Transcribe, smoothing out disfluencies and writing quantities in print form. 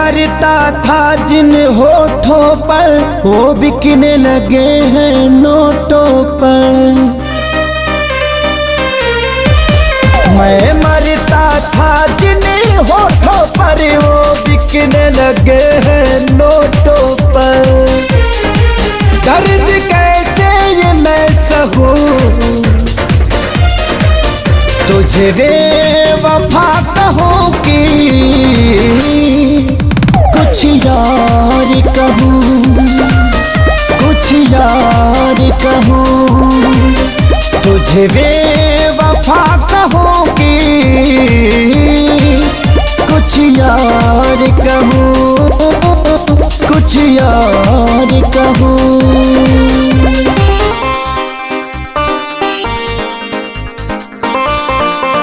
मरता था जिन होठों पर वो बिकने लगे हैं नोटों पर। मैं मरता था जिन होठों पर वो बिकने लगे हैं नोटों पर। दर्द कैसे ये मैं सहूं, तुझे बेवफा कहूं कि कुछ यार कहूं, कुछ यार कहूं। तुझे बेवफा कहूं